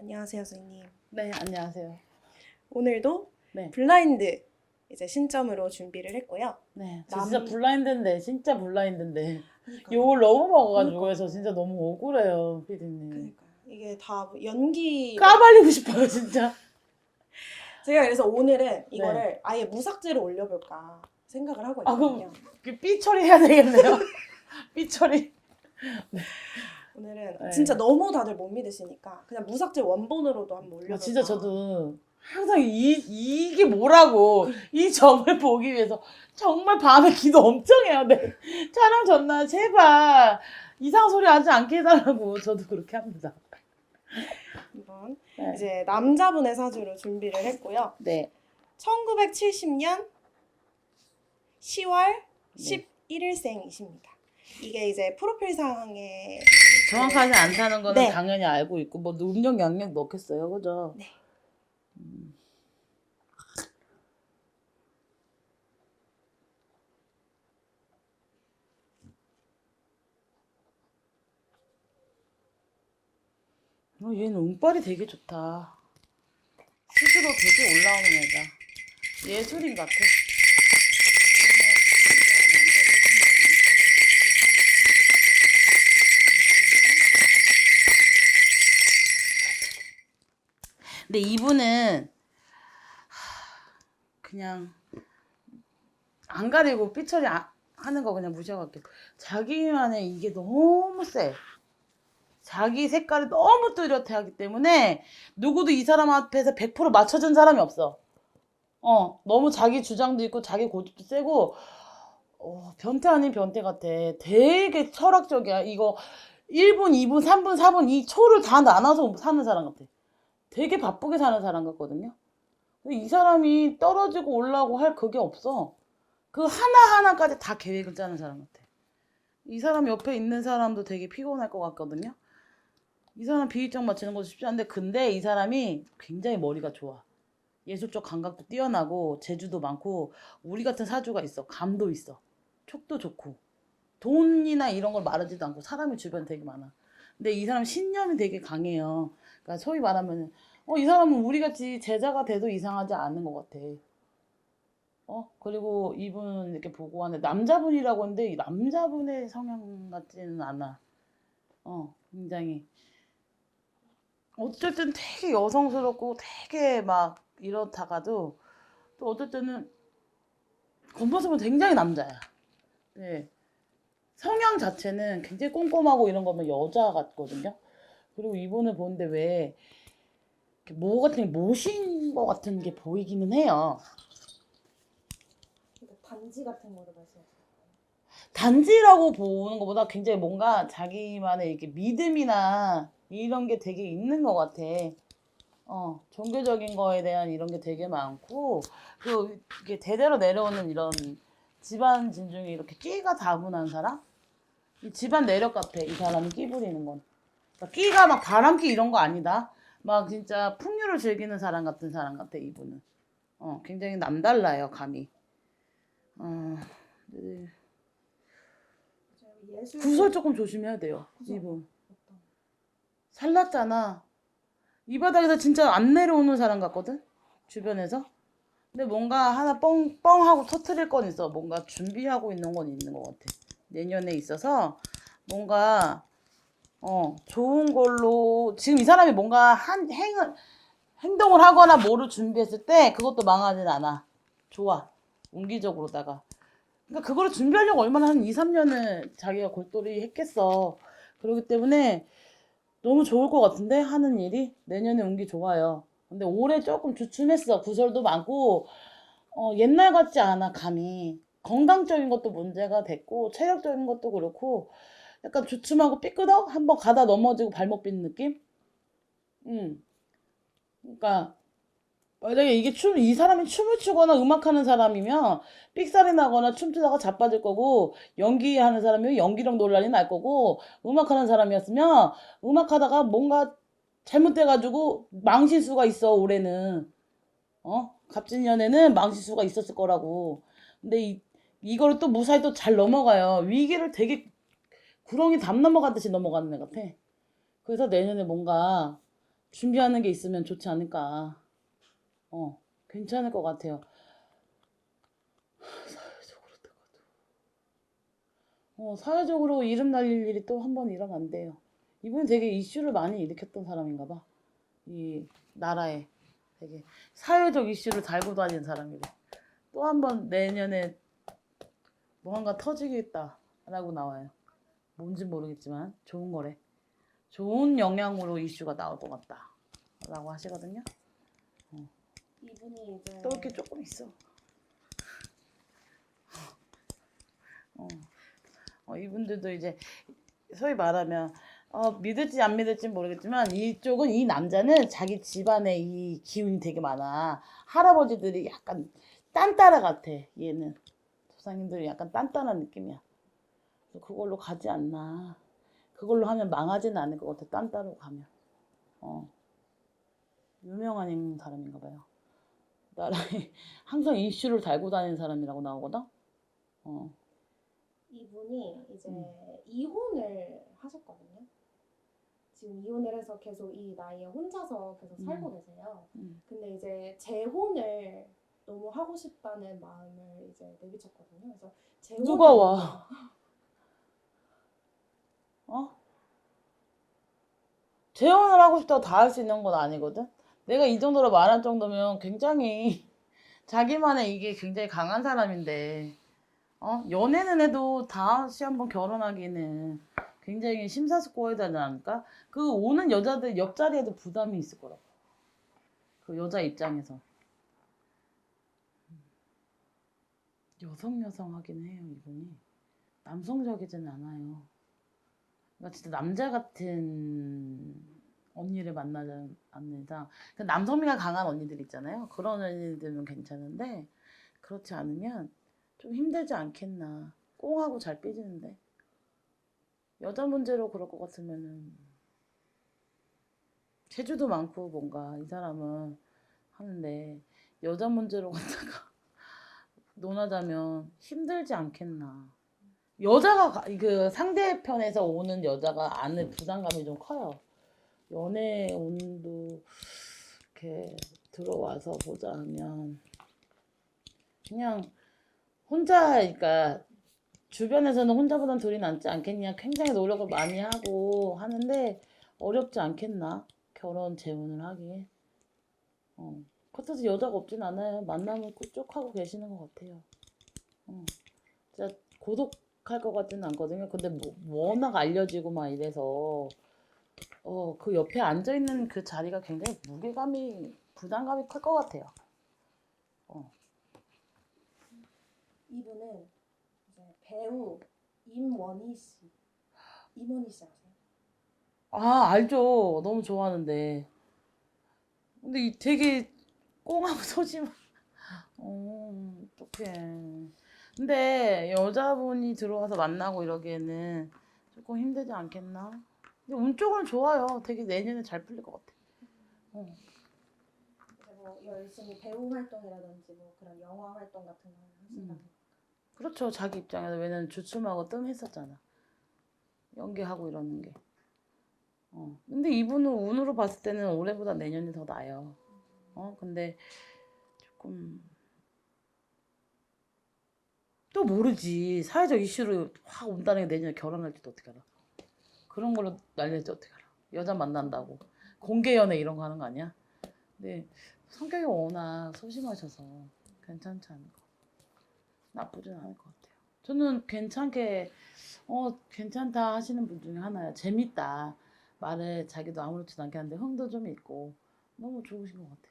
안녕하세요, 선생님. 네, 안녕하세요. 오늘도 네. 블라인드 이제 신점으로 준비를 했고요. 네, 저 진짜 블라인드인데, 진짜 블라인드인데. 그러니까요. 욕을 너무 먹어가지고 그러니까요. 해서 진짜 너무 억울해요, 피디님. 그러니까요. 이게 다 연기. 까발리고 싶어요, 진짜. 제가 그래서 오늘은 이거를 아예 무삭제로 올려볼까 생각을 하고 아, 있거든요. 그럼 삐 처리해야 되겠네요. 삐 처리. 오늘은 네. 진짜 너무 다들 못 믿으시니까 그냥 무삭제 원본으로도 한번 올려볼까. 진짜 저도 항상 이게 뭐라고 이 점을 보기 위해서 정말 밤에 기도 엄청 해요. 네. 촬영 전날 제발 이상 소리 하지 않게 해달라고 저도 그렇게 합니다. 한번 네. 이제 남자분의 사주로 준비를 했고요. 네. 1970년 10월 네. 11일생이십니다. 이게 이제 프로필상에 정확하지 않다는 거는 네. 당연히 알고 있고 뭐 음력 양력 넣겠어요, 그죠? 네. 얘는 운빨이 되게 좋다. 스스로 되게 올라오는 애다. 예술인 같아. 근데 이분은 그냥 안 가리고 삐처리 하는 거 그냥 무시하고 자기만의 이게 너무 세. 자기 색깔이 너무 뚜렷해 하기 때문에 누구도 이 사람 앞에서 100% 맞춰준 사람이 없어. 너무 자기 주장도 있고 자기 고집도 세고 변태 아닌 변태 같아. 되게 철학적이야. 이거 1분, 2분, 3분, 4분 이 초를 다 나눠서 사는 사람 같아. 되게 바쁘게 사는 사람 같거든요. 근데 이 사람이 떨어지고 올라오고 할 그게 없어. 그 하나하나까지 다 계획을 짜는 사람 같아. 이 사람 옆에 있는 사람도 되게 피곤할 것 같거든요. 이 사람 비위적 맞추는 것도 쉽지 않은데 근데 이 사람이 굉장히 머리가 좋아. 예술적 감각도 뛰어나고 재주도 많고 우리 같은 사주가 있어. 감도 있어. 촉도 좋고 돈이나 이런 걸 말하지도 않고 사람이 주변에 되게 많아. 근데 이 사람 신념이 되게 강해요. 그러니까 소위 말하면 이 사람은 우리같이 제자가 돼도 이상하지 않은 것 같아. 그리고 이분 이렇게 보고 하는데 남자분이라고 하는데 이 남자분의 성향 같지는 않아. 굉장히 어쨌든 되게 여성스럽고 되게 막 이렇다가도 또 어떨 때는 겉모습은 굉장히 남자야. 네. 성향 자체는 굉장히 꼼꼼하고 이런 거면 여자 같거든요. 그리고 이분을 보는데 왜 이렇게 뭐 같은 게 모신 거 같은 게 보이기는 해요. 단지 같은 거를 말씀하세요. 단지라고 보는 것보다 굉장히 뭔가 자기만의 이렇게 믿음이나 이런 게 되게 있는 것 같아. 종교적인 거에 대한 이런 게 되게 많고, 그 이게 대대로 내려오는 이런 집안 진중에 이렇게 끼가 다분한 사람? 이 집안 내력 같아, 이 사람이 끼 부리는 건. 그러니까 끼가 막 바람끼 이런 거 아니다. 막 진짜 풍류를 즐기는 사람 같은 사람 같아, 이분은. 굉장히 남달라요, 감이. 네. 구설 조금 조심해야 돼요, 그죠? 이분. 살랐잖아. 이 바닥에서 진짜 안 내려오는 사람 같거든? 주변에서. 근데 뭔가 하나 뻥 하고 터트릴 건 있어. 뭔가 준비하고 있는 건 있는 것 같아. 내년에 있어서 뭔가 좋은 걸로 지금 이 사람이 뭔가 행동을 하거나 뭐를 준비했을 때 그것도 망하진 않아. 좋아. 운기적으로다가. 그러니까 그거를 준비하려고 얼마나 한 2, 3년을 자기가 골똘히 했겠어. 그렇기 때문에 너무 좋을 것 같은데 하는 일이 내년에 운기 좋아요. 근데 올해 조금 주춤했어. 구설도 많고 옛날 같지 않아 감이. 건강적인 것도 문제가 됐고 체력적인 것도 그렇고 약간 주춤하고 삐끄덕 한번 가다 넘어지고 발목 빈 느낌? 그러니까 만약에 이 사람이 춤을 추거나 음악하는 사람이면 삑살이 나거나 춤추다가 자빠질 거고 연기하는 사람이면 연기력 논란이 날 거고 음악하는 사람이었으면 음악하다가 뭔가 잘못돼가지고 망실수가 있어 올해는. 갑진년에는 망실수가 있었을 거라고. 근데 이거를 또 무사히 또 잘 넘어가요. 위기를 되게 구렁이 담 넘어가듯이 넘어가는 애 같아. 그래서 내년에 뭔가 준비하는 게 있으면 좋지 않을까. 괜찮을 것 같아요. 사회적으로 이름 날릴 일이 또 한 번 일어난대요. 이분이 되게 이슈를 많이 일으켰던 사람인가 봐. 이 나라에 되게 사회적 이슈를 달고 다니는 사람이래. 또 한 번 내년에 뭔가 터지겠다라고 나와요. 뭔지 모르겠지만 좋은 거래. 좋은 영향으로 이슈가 나올 것 같다라고 하시거든요. 이분이 이제 또 이렇게 조금 있어. 이분들도 이제 소위 말하면 믿을지 안 믿을지 모르겠지만 이쪽은 이 남자는 자기 집안에 이 기운이 되게 많아. 할아버지들이 약간 딴따라 같아. 얘는 조상님들이 약간 딴딴한 느낌이야. 그래서 그걸로 가지 않나. 그걸로 하면 망하지는 않을 것 같아. 딴따로 가면. 유명한 사람인가 봐요. 나라에 항상 이슈를 달고 다니는 사람이라고 나오거든. 이분이 이제 이혼을 하셨거든요. 지금 이혼을 해서 계속 이 나이에 혼자서 계속 살고 계세요. 근데 이제 재혼을 너무 하고 싶다는 마음을 이제 내비쳤거든요. 그래서 재혼을 누가 와? 재혼을 하고 싶다고 다 할 수 있는 건 아니거든. 내가 이 정도로 말할 정도면 굉장히 자기만의 이게 굉장히 강한 사람인데, 연애는 해도 다시 한번 결혼하기는 굉장히 심사숙고해야 되지 않을까? 그 오는 여자들 옆자리에도 부담이 있을 거라고. 그 여자 입장에서. 여성 하긴 해요, 이분이. 남성적이진 않아요. 그러니까 진짜 남자 같은 언니를 만나지 않는 이상, 그 남성미가 강한 언니들 있잖아요. 그런 언니들은 괜찮은데, 그렇지 않으면 좀 힘들지 않겠나. 꽁하고 잘 삐지는데. 여자 문제로 그럴 것 같으면은, 체주도 많고 뭔가 이 사람은 하는데, 여자 문제로 갖다가 논하자면 힘들지 않겠나. 여자가, 그 상대편에서 오는 여자가 안에 부담감이 좀 커요. 연애 운도 이렇게 들어와서 보자 하면 그냥 혼자, 그러니까 주변에서는 혼자보단 둘이 낫지 않겠냐 굉장히 노력을 많이 하고 하는데 어렵지 않겠나 결혼 재혼을 하기에. 그렇다고 여자가 없진 않아요. 만남을 쭉 하고 계시는 것 같아요. 진짜 고독할 것 같지는 않거든요. 근데 워낙 알려지고 막 이래서 그 옆에 앉아있는 그 자리가 굉장히 무게감이, 부담감이 클 것 같아요. 이분은 이제 배우 임원희 씨. 임원희 씨 아세요? 알죠. 너무 좋아하는데. 근데 되게 꽁하고 소심한. 어떡해. 근데 여자분이 들어와서 만나고 이러기에는 조금 힘들지 않겠나? 근데 운 쪽은 좋아요. 되게 내년에 잘 풀릴 것 같아. 이제 뭐 열심히 배우 활동이라든지 뭐 그런 영화 활동 같은 거 하신다는 거. 그렇죠. 자기 입장에서. 왜냐면 주춤하고 뜸했었잖아. 연기하고 이러는 게. 근데 이분은 운으로 봤을 때는 올해보다 내년이 더 나아요. 근데 조금 또 모르지. 사회적 이슈로 확 온다는 게 내년에 결혼할지도 어떻게 알아. 그런 걸로 날릴지 어떻게 알아. 여자 만난다고. 공개 연애 이런 거 하는 거 아니야? 근데 성격이 워낙 소심하셔서 괜찮지 않을 것 같아요. 나쁘진 않을 것 같아요. 저는 괜찮다 하시는 분 중에 하나예요. 재밌다. 말을 자기도 아무렇지도 않게 하는데 흥도 좀 있고 너무 좋으신 것 같아요.